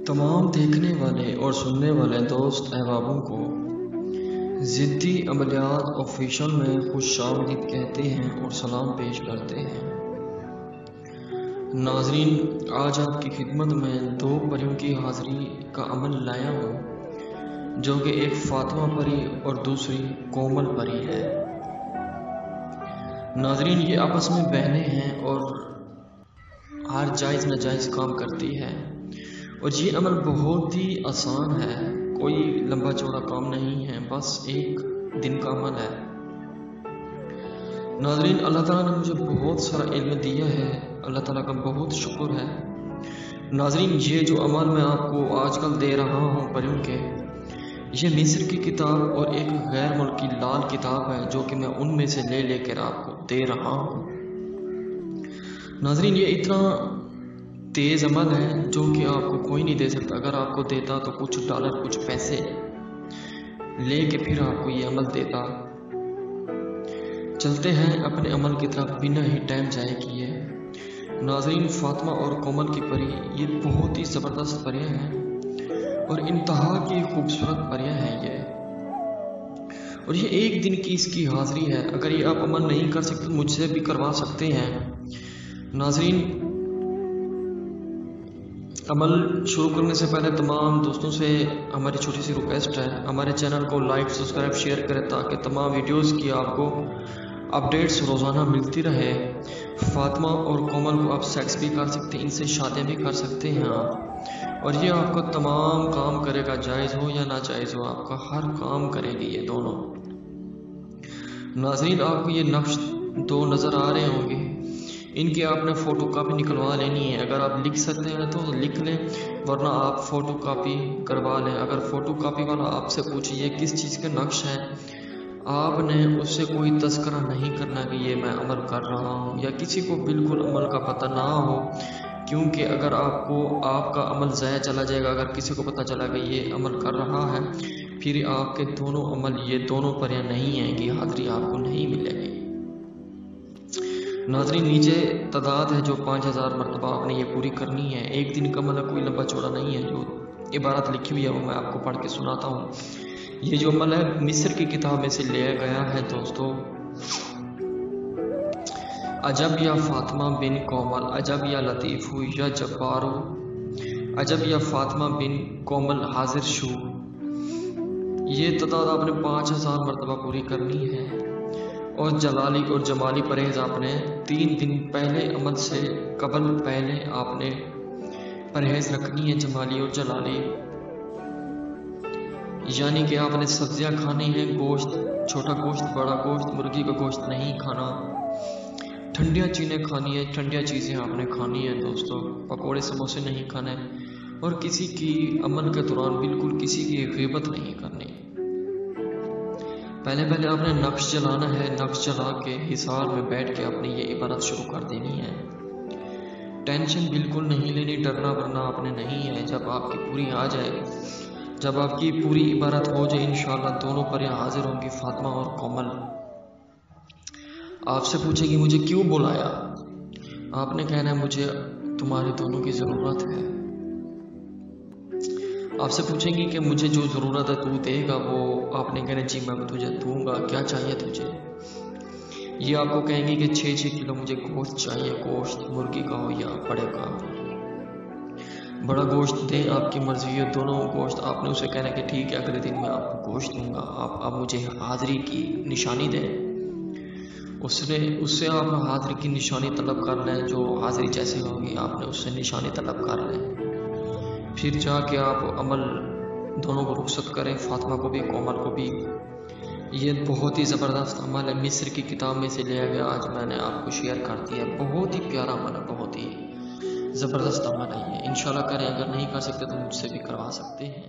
तमाम देखने वाले और सुनने वाले दोस्त अहबाबों को ज़िद्दी अमलियात ऑफिशियल में खुशामदीद कहते हैं और सलाम पेश करते हैं। नाजरीन, आज आपकी खिदमत में दो परियों की हाज़िरी का अमल लाया हूँ, जो कि एक फातिमा परी और दूसरी कोमल परी है। नाजरीन, ये आपस में बहनें हैं और हर जायज़ नाजायज़ काम करती है और ये अमल बहुत ही आसान है, कोई लंबा चौड़ा काम नहीं है, बस एक दिन का अमल है। नाज़रीन, अल्लाह ताला ने मुझे बहुत सारा इल्म दिया है, अल्लाह ताला का बहुत शुक्र है। नाज़रीन, ये जो अमल मैं आपको आजकल दे रहा हूँ परियों के, ये मिस्र की किताब और एक गैर मुल्की लाल किताब है, जो कि मैं उनमें से ले लेकर आपको दे रहा हूँ। नाज़रीन, ये इतना तेज़ अमल है जो कि आपको कोई नहीं दे सकता। अगर आपको देता तो कुछ डॉलर कुछ पैसे लेके फिर आपको ये अमल देता। चलते हैं अपने अमल की तरफ बिना ही टाइम जाए किए। नाज़रीन, फातिमा और कोमल की परी ये बहुत ही ज़बरदस्त परियां हैं और इंतहा की खूबसूरत परियां हैं ये, और ये एक दिन की इसकी हाज़िरी है। अगर ये आप अमल नहीं कर सकते मुझसे भी करवा सकते हैं। नाज़रीन, अमल शुरू करने से पहले तमाम दोस्तों से हमारी छोटी सी रिक्वेस्ट है, हमारे चैनल को लाइक सब्सक्राइब शेयर करें ताकि तमाम वीडियोस की आपको अपडेट्स रोज़ाना मिलती रहे। फातिमा और कोमल को आप सेक्स भी कर सकते हैं, इनसे शादी भी कर सकते हैं आप, और ये आपको तमाम काम करेगा, जायज़ हो या नाजायज़ हो, आपका हर काम करेगी ये दोनों। नाज़रीन, आपको ये नक्श दो नज़र आ रहे होंगे, इनकी आपने फ़ोटो कापी निकलवा लेनी है। अगर आप लिख सकते हैं तो लिख लें, वरना आप फ़ोटो कापी करवा लें। अगर फ़ोटो कापी वाला आपसे पूछे ये किस चीज़ के नक्श हैं, आपने उससे कोई तस्करा नहीं करना कि ये मैं अमल कर रहा हूँ, या किसी को बिल्कुल अमल का पता ना हो, क्योंकि अगर आपको आपका अमल ज़ाया चला जाएगा। अगर किसी को पता चला कि ये अमल कर रहा है, फिर आपके दोनों अमल, ये दोनों परियां नहीं हैं कि हाज़िरी आपको नहीं मिलेगी। नाज़रीन, नीचे तादाद है जो 5000 मरतबा आपने ये पूरी करनी है। एक दिन का मतलब कोई लंबा चौड़ा नहीं है। जो इबारत लिखी हुई है वो मैं आपको पढ़ के सुनाता हूँ। ये जो अमल है मिस्र की किताब में से लिया गया है दोस्तों। अजब या फातिमा बिन कोमल, अजब या लतीफ़ू या जब्बारो, अजब या फातिमा बिन कोमल हाजिर शू। ये तादाद आपने 5000 मरतबा पूरी करनी है, और जलाली और जमाली परहेज आपने 3 दिन पहले अमल से कबल पहले आपने परहेज रखनी है, जमाली और जलाली। यानी कि आपने सब्जियां खानी है, गोश्त, छोटा गोश्त, बड़ा गोश्त, मुर्गी का गोश्त नहीं खाना, ठंडियां चीज़ें खानी है, ठंडियां चीज़ें आपने खानी है दोस्तों, पकोड़े समोसे नहीं खाने, और किसी की अमल के दौरान बिल्कुल किसी की ग़ीबत नहीं करनी। पहले आपने नक्श जलाना है, नक्श जला के हिसार में बैठ के आपने ये इबारत शुरू कर देनी है। टेंशन बिल्कुल नहीं लेनी, डरना वरना आपने नहीं है। जब आपकी पूरी आ जाए, जब आपकी पूरी इबारत हो जाए, इंशाअल्लाह दोनों परियां हाजिर होंगी, फातिमा और कोमल। आपसे पूछेगी मुझे क्यों बुलाया, आपने कहना है मुझे तुम्हारे दोनों की ज़रूरत है। आपसे पूछेंगी कि मुझे जो ज़रूरत है तू देगा, वो आपने कहना जी मैं तुझे दूंगा, क्या चाहिए तुझे। ये आपको कहेंगी कि 6-6 किलो मुझे गोश्त चाहिए, गोश्त मुर्गी का हो या बड़े का, बड़ा गोश्त दे, आपकी मर्ज़ी है। दोनों गोश्त आपने उसे कहना कि ठीक है, अगले दिन मैं आपको गोश्त दूंगा, आप मुझे हाज़िरी की निशानी दें। उससे आप हाज़िरी की निशानी तलब कर लें, जो हाज़िरी जैसे होगी आपने उससे निशानी तलब कर लें। फिर जाके आप अमल दोनों को रुखसत करें, फातिमा को भी कोमल को भी। ये बहुत ही ज़बरदस्त अमल है, मिस्र की किताब में से लिया गया, आज मैंने आपको शेयर कर दिया। बहुत ही प्यारा अमल है, बहुत ही ज़बरदस्त अमल है ये। इंशाल्लाह करें, अगर नहीं कर सकते तो मुझसे भी करवा सकते हैं।